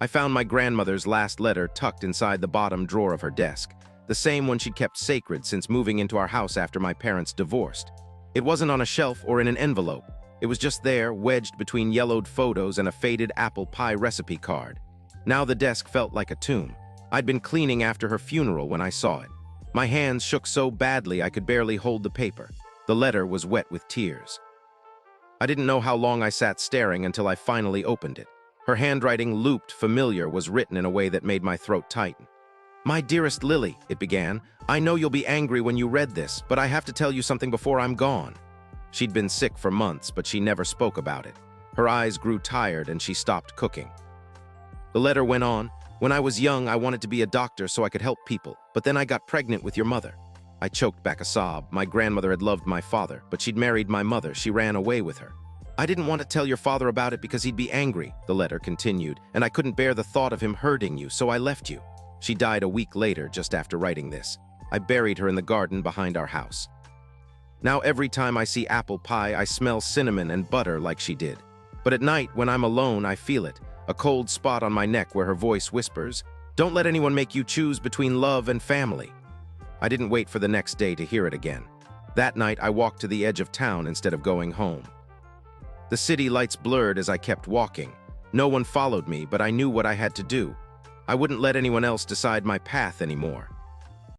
I found my grandmother's last letter tucked inside the bottom drawer of her desk, the same one she'd kept sacred since moving into our house after my parents divorced. It wasn't on a shelf or in an envelope. It was just there, wedged between yellowed photos and a faded apple pie recipe card. Now the desk felt like a tomb. I'd been cleaning after her funeral when I saw it. My hands shook so badly I could barely hold the paper. The letter was wet with tears. I didn't know how long I sat staring until I finally opened it. Her handwriting, looped familiar, was written in a way that made my throat tighten. "My dearest Lily," it began, "I know you'll be angry when you read this, but I have to tell you something before I'm gone." She'd been sick for months, but she never spoke about it. Her eyes grew tired and she stopped cooking. The letter went on. "When I was young, I wanted to be a doctor so I could help people, but then I got pregnant with your mother." I choked back a sob. My grandmother had loved my father, but she'd married my mother. She ran away with her. "I didn't want to tell your father about it because he'd be angry," the letter continued, "and I couldn't bear the thought of him hurting you, so I left you." She died a week later, just after writing this. I buried her in the garden behind our house. Now every time I see apple pie, I smell cinnamon and butter like she did. But at night, when I'm alone, I feel it, a cold spot on my neck where her voice whispers, "Don't let anyone make you choose between love and family." I didn't wait for the next day to hear it again. That night, I walked to the edge of town instead of going home. The city lights blurred as I kept walking. No one followed me, but I knew what I had to do. I wouldn't let anyone else decide my path anymore.